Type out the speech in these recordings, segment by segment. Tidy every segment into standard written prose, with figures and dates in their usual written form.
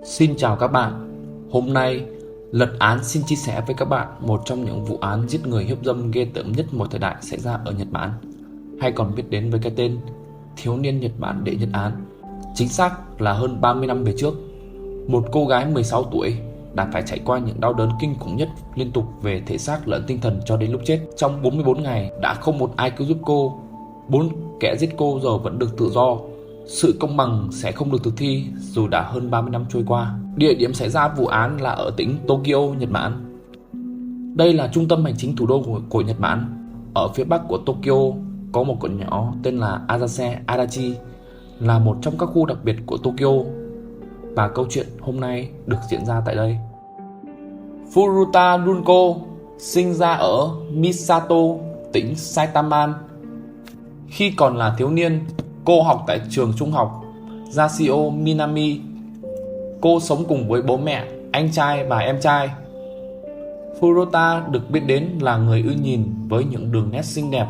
Xin chào các bạn. Hôm nay, Lật Án xin chia sẻ với các bạn một trong những vụ án giết người hiếp dâm ghê tởm nhất mọi thời đại xảy ra ở Nhật Bản, hay còn biết đến với cái tên thiếu niên Nhật Bản đệ nhất án. Chính xác là hơn 30 năm về trước, một cô gái 16 tuổi đã phải trải qua những đau đớn kinh khủng nhất liên tục về thể xác lẫn tinh thần cho đến lúc chết. Trong 44 ngày đã không một ai cứu giúp cô. 4 kẻ giết cô giờ vẫn được tự do. Sự công bằng sẽ không được thực thi dù đã hơn 30 năm trôi qua. Địa điểm xảy ra vụ án là ở tỉnh Tokyo, Nhật Bản. Đây là trung tâm hành chính thủ đô của Nhật Bản. Ở phía bắc của Tokyo có một quận nhỏ tên là Asase Adachi, là một trong các khu đặc biệt của Tokyo. Và câu chuyện hôm nay được diễn ra tại đây. Furuta Runko sinh ra ở Misato, tỉnh Saitama. Khi còn là thiếu niên, cô học tại trường trung học Yashio Minami. Cô sống cùng với bố mẹ, anh trai và em trai. Furuta được biết đến là người ưa nhìn với những đường nét xinh đẹp,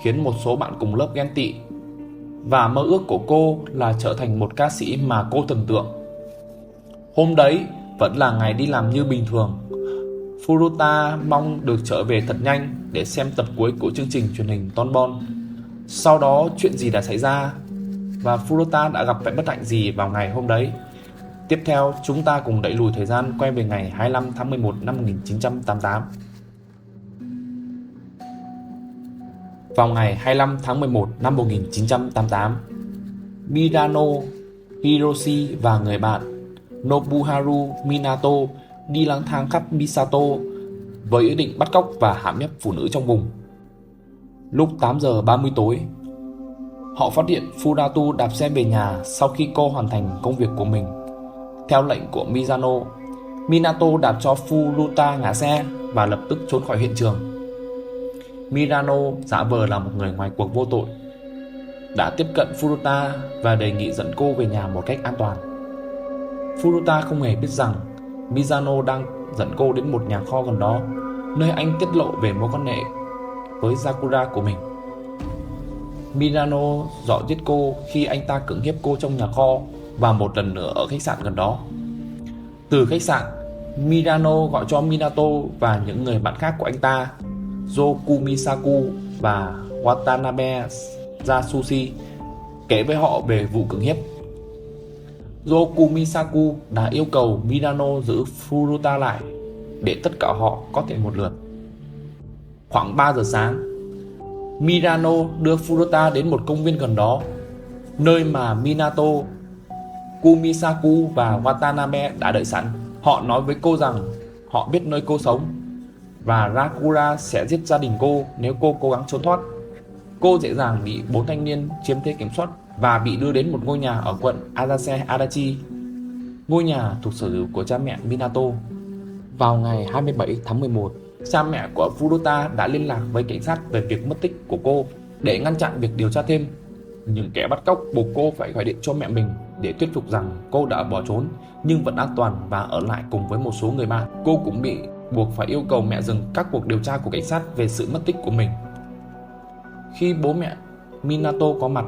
khiến một số bạn cùng lớp ghen tị. Và mơ ước của cô là trở thành một ca sĩ mà cô thần tượng. Hôm đấy vẫn là ngày đi làm như bình thường. Furuta mong được trở về thật nhanh để xem tập cuối của chương trình truyền hình Tonbon. Sau đó chuyện gì đã xảy ra và Furuta đã gặp phải bất hạnh gì vào ngày hôm đấy? Tiếp theo chúng ta cùng đẩy lùi thời gian quay về ngày 25 tháng 11 năm 1988. Vào ngày 25 tháng 11 năm 1988, Mirano Hiroshi và người bạn Nobuharu Minato đi lang thang khắp Misato với ý định bắt cóc và hãm hiếp phụ nữ trong vùng. Lúc 8 giờ 30 tối, họ phát hiện Furatu đạp xe về nhà sau khi cô hoàn thành công việc của mình. Theo lệnh của Mizano, Minato đạp cho Furuta ngã xe và lập tức trốn khỏi hiện trường. Mirano giả vờ là một người ngoài cuộc vô tội, đã tiếp cận Furuta và đề nghị dẫn cô về nhà một cách an toàn. Furuta không hề biết rằng Mizano đang dẫn cô đến một nhà kho gần đó, nơi anh tiết lộ về mối quan hệ với Sakura của mình. Mirano dọa giết cô khi anh ta cưỡng hiếp cô trong nhà kho và một lần nữa ở khách sạn gần đó. Từ khách sạn, Mirano gọi cho Minato và những người bạn khác của anh ta, Yokumisaku và Watanabe Yasushi, kể với họ về vụ cưỡng hiếp. Yokumisaku đã yêu cầu Mirano giữ Furuta lại để tất cả họ có thể một lượt. Khoảng 3 giờ sáng, Mirano đưa Furuta đến một công viên gần đó, nơi mà Minato, Kumisaku và Watanabe đã đợi sẵn. Họ nói với cô rằng họ biết nơi cô sống và Sakura sẽ giết gia đình cô nếu cô cố gắng trốn thoát. Cô dễ dàng bị 4 thanh niên chiếm thế kiểm soát và bị đưa đến một ngôi nhà ở quận Asase Adachi, ngôi nhà thuộc sở hữu của cha mẹ Minato. Vào ngày 27 tháng 11, cha mẹ của Furuta đã liên lạc với cảnh sát về việc mất tích của cô để ngăn chặn việc điều tra thêm. Những kẻ bắt cóc buộc cô phải gọi điện cho mẹ mình để thuyết phục rằng cô đã bỏ trốn nhưng vẫn an toàn và ở lại cùng với một số người bạn. Cô cũng bị buộc phải yêu cầu mẹ dừng các cuộc điều tra của cảnh sát về sự mất tích của mình. Khi bố mẹ Minato có mặt,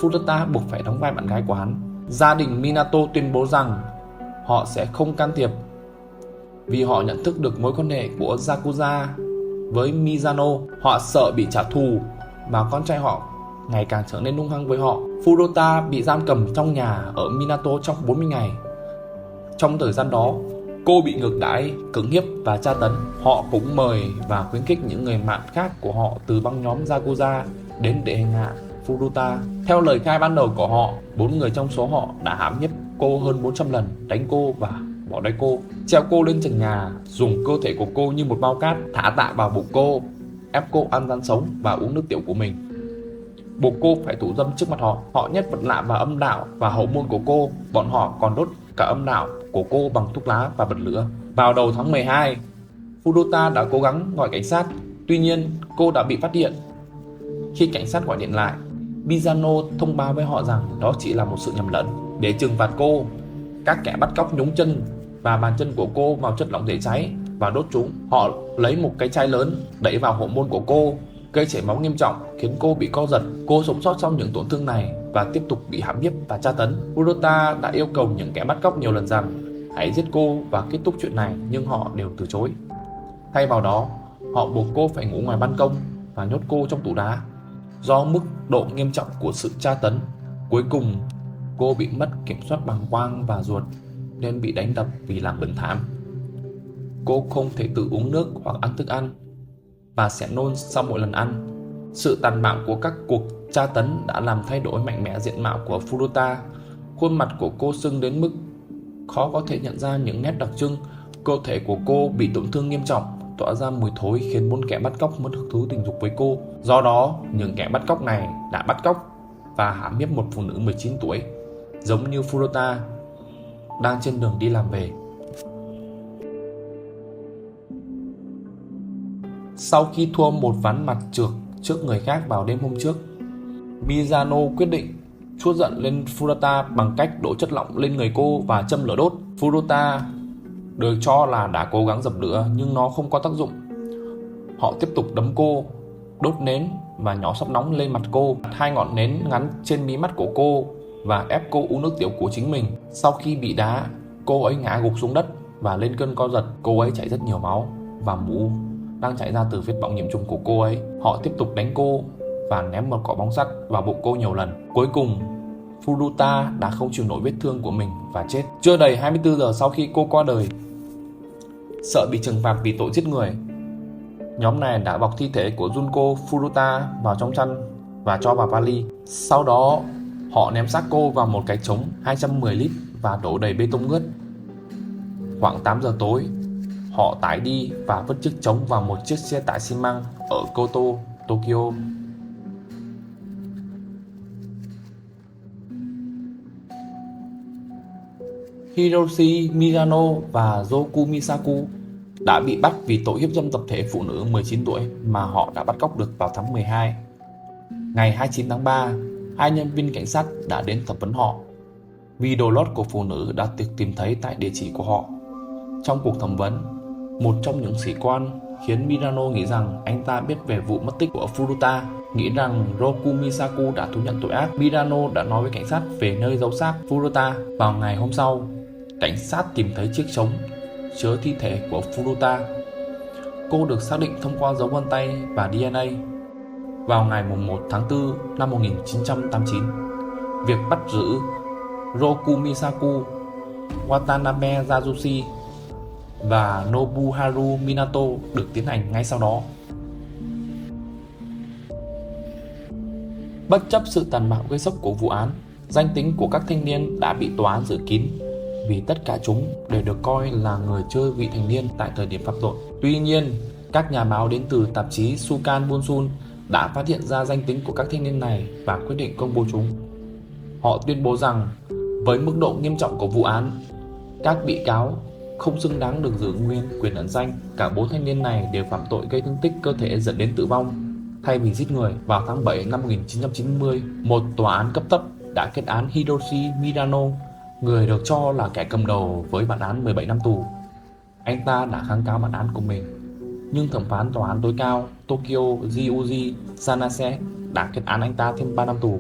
Furuta buộc phải đóng vai bạn gái của hắn. Gia đình Minato tuyên bố rằng họ sẽ không can thiệp vì họ nhận thức được mối quan hệ của Yakuza với Mizano. Họ sợ bị trả thù và con trai họ ngày càng trở nên hung hăng với họ. Furuta bị giam cầm trong nhà ở Minato trong 40 ngày. Trong thời gian đó, cô bị ngược đãi, cưỡng hiếp và tra tấn. Họ cũng mời và khuyến khích những người bạn khác của họ từ băng nhóm Yakuza đến để hành hạ Furuta. Theo lời khai ban đầu của họ, 4 người trong số họ đã hãm hiếp cô hơn 400 lần, đánh cô và bỏ đói cô, treo cô lên trần nhà, dùng cơ thể của cô như một bao cát, thả tạ vào bụng cô, ép cô ăn rắn sống và uống nước tiểu của mình, buộc cô phải thủ dâm trước mặt họ. Họ nhét vật lạ vào âm đạo và hậu môn của cô. Bọn họ còn đốt cả âm đạo của cô bằng thuốc lá và bật lửa. Vào đầu tháng 12, Furuta đã cố gắng gọi cảnh sát, tuy nhiên cô đã bị phát hiện. Khi cảnh sát gọi điện lại, Mizano thông báo với họ rằng đó chỉ là một sự nhầm lẫn. Để trừng phạt cô, các kẻ bắt cóc nhúng chân và bàn chân của cô vào chất lỏng dễ cháy và đốt chúng. Họ lấy một cái chai lớn đẩy vào hậu môn của cô, gây chảy máu nghiêm trọng khiến cô bị co giật. Cô sống sót sau những tổn thương này và tiếp tục bị hãm hiếp và tra tấn. Furuta đã yêu cầu những kẻ bắt cóc nhiều lần rằng hãy giết cô và kết thúc chuyện này, nhưng họ đều từ chối. Thay vào đó, họ buộc cô phải ngủ ngoài ban công và nhốt cô trong tủ đá. Do mức độ nghiêm trọng của sự tra tấn, cuối cùng cô bị mất kiểm soát bàng quang và ruột nên bị đánh đập vì làm bệnh thảm. Cô không thể tự uống nước hoặc ăn thức ăn và sẽ nôn sau mỗi lần ăn. Sự tàn bạo của các cuộc tra tấn đã làm thay đổi mạnh mẽ diện mạo của Furuta. Khuôn mặt của cô sưng đến mức khó có thể nhận ra những nét đặc trưng. Cơ thể của cô bị tổn thương nghiêm trọng, tỏa ra mùi thối khiến bốn kẻ bắt cóc mất hứng thú tình dục với cô. Do đó, những kẻ bắt cóc này đã bắt cóc và hãm hiếp một phụ nữ 19 tuổi, giống như Furuta, đang trên đường đi làm về. Sau khi thua một ván mặt trượt trước người khác vào đêm hôm trước, Mizano quyết định trút giận lên Furuta bằng cách đổ chất lỏng lên người cô và châm lửa đốt. Furuta được cho là đã cố gắng dập lửa nhưng nó không có tác dụng. Họ tiếp tục đấm cô, đốt nến và nhỏ sáp nóng lên mặt cô, hai ngọn nến ngắn trên mí mắt của cô và ép cô uống nước tiểu của chính mình. Sau khi bị đá, cô ấy ngã gục xuống đất và lên cơn co giật. Cô ấy chảy rất nhiều máu và mũ đang chảy ra từ vết bỏng nhiễm trùng của cô ấy. Họ tiếp tục đánh cô và ném một quả bóng sắt vào bụng cô nhiều lần. Cuối cùng, Furuta đã không chịu nổi vết thương của mình và chết. Chưa đầy 24 giờ sau khi cô qua đời, sợ bị trừng phạt vì tội giết người, nhóm này đã bọc thi thể của Junko Furuta vào trong chăn và cho vào vali. Sau đó, họ ném xác cô vào một cái trống 210 lít và đổ đầy bê tông ướt. Khoảng 8 giờ tối, họ tải đi và vứt chiếc trống vào một chiếc xe tải xi măng ở Koto, Tokyo. Hiroshi Mizano và Joku Misaku đã bị bắt vì tội hiếp dâm tập thể phụ nữ 19 tuổi mà họ đã bắt cóc được vào tháng 12. Ngày 29 tháng 3, hai nhân viên cảnh sát đã đến thẩm vấn họ vì đồ lót của phụ nữ đã được tìm thấy tại địa chỉ của họ. Trong cuộc thẩm vấn, một trong những sĩ quan khiến Mizano nghĩ rằng anh ta biết về vụ mất tích của Furuta. Nghĩ rằng Roku Misaku đã thú nhận tội ác, Mizano đã nói với cảnh sát về nơi giấu xác Furuta. Vào ngày hôm sau, cảnh sát tìm thấy chiếc trống chứa thi thể của Furuta. Cô được xác định thông qua dấu vân tay và DNA. Vào ngày 1 tháng 4 năm 1989, việc bắt giữ Roku Misaku, Watanabe Yasushi và Nobuharu Minato được tiến hành ngay sau đó. Bất chấp sự tàn bạo gây sốc của vụ án, danh tính của các thanh niên đã bị tòa án giữ kín vì tất cả chúng đều được coi là người chưa vị thành niên tại thời điểm phạm tội. Tuy nhiên, các nhà báo đến từ tạp chí Sukan Bunsun đã phát hiện ra danh tính của các thanh niên này và quyết định công bố chúng. Họ tuyên bố rằng với mức độ nghiêm trọng của vụ án, các bị cáo không xứng đáng được giữ nguyên quyền ẩn danh. Cả 4 thanh niên này đều phạm tội gây thương tích cơ thể dẫn đến tử vong thay vì giết người. Vào tháng 7 năm 1990, một tòa án cấp thấp đã kết án Hiroshi Mizano, người được cho là kẻ cầm đầu, với bản án 17 năm tù. Anh ta đã kháng cáo bản án của mình, nhưng thẩm phán tòa án tối cao Tokyo Ryuji Sanase đã kết án anh ta thêm 3 năm tù.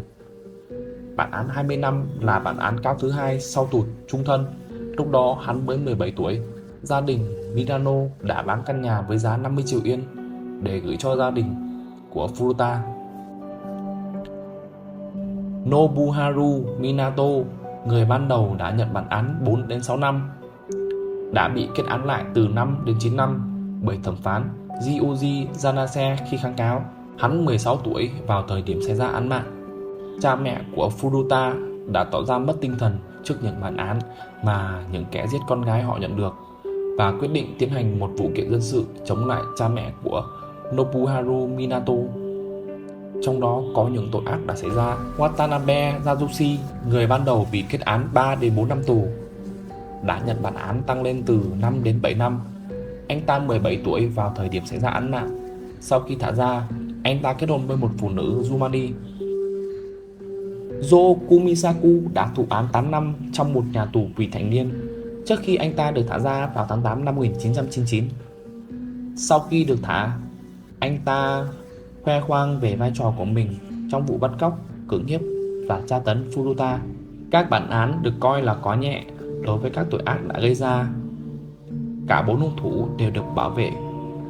Bản án 20 năm là bản án cao thứ hai sau tù chung thân. Lúc đó hắn mới 17 tuổi. Gia đình Mizano đã bán căn nhà với giá 50 triệu yên để gửi cho gia đình của Furuta. Nobuharu Minato, người ban đầu đã nhận bản án 4 đến 6 năm, đã bị kết án lại từ 5 đến 9 năm bởi thẩm phán Ryuji Sanase khi kháng cáo. Hắn 16 tuổi vào thời điểm xảy ra án mạng. Cha mẹ của Furuta đã tỏ ra mất tinh thần trước những bản án mà những kẻ giết con gái họ nhận được và quyết định tiến hành một vụ kiện dân sự chống lại cha mẹ của Nobuharu Minato. Trong đó có những tội ác đã xảy ra. Watanabe Yasushi, người ban đầu bị kết án 3 đến 4 năm tù, đã nhận bản án tăng lên từ 5 đến 7 năm. Anh ta 17 tuổi vào thời điểm xảy ra án mạng. Sau khi thả ra, anh ta kết hôn với một phụ nữ Yumari. Jo Kumisaku đã thụ án 8 năm trong một nhà tù vị thành niên trước khi anh ta được thả ra vào tháng 8 năm 1999. Sau khi được thả, anh ta khoe khoang về vai trò của mình trong vụ bắt cóc, cưỡng hiếp và tra tấn Furuta. Các bản án được coi là quá nhẹ đối với các tội ác đã gây ra. Cả 4 hung thủ đều được bảo vệ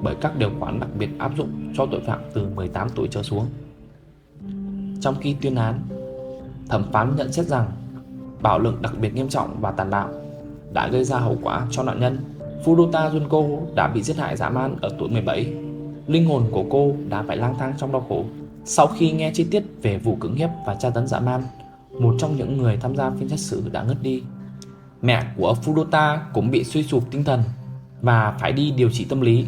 bởi các điều khoản đặc biệt áp dụng cho tội phạm từ 18 tuổi trở xuống. Trong khi tuyên án, thẩm phán nhận xét rằng bạo lực đặc biệt nghiêm trọng và tàn bạo đã gây ra hậu quả cho nạn nhân. Furuta Junko đã bị giết hại dã man ở tuổi 17. Linh hồn của cô đã phải lang thang trong đau khổ. Sau khi nghe chi tiết về vụ cưỡng hiếp và tra tấn dã man, một trong những người tham gia phiên xét xử đã ngất đi. Mẹ của Furuta cũng bị suy sụp tinh thần và phải đi điều trị tâm lý.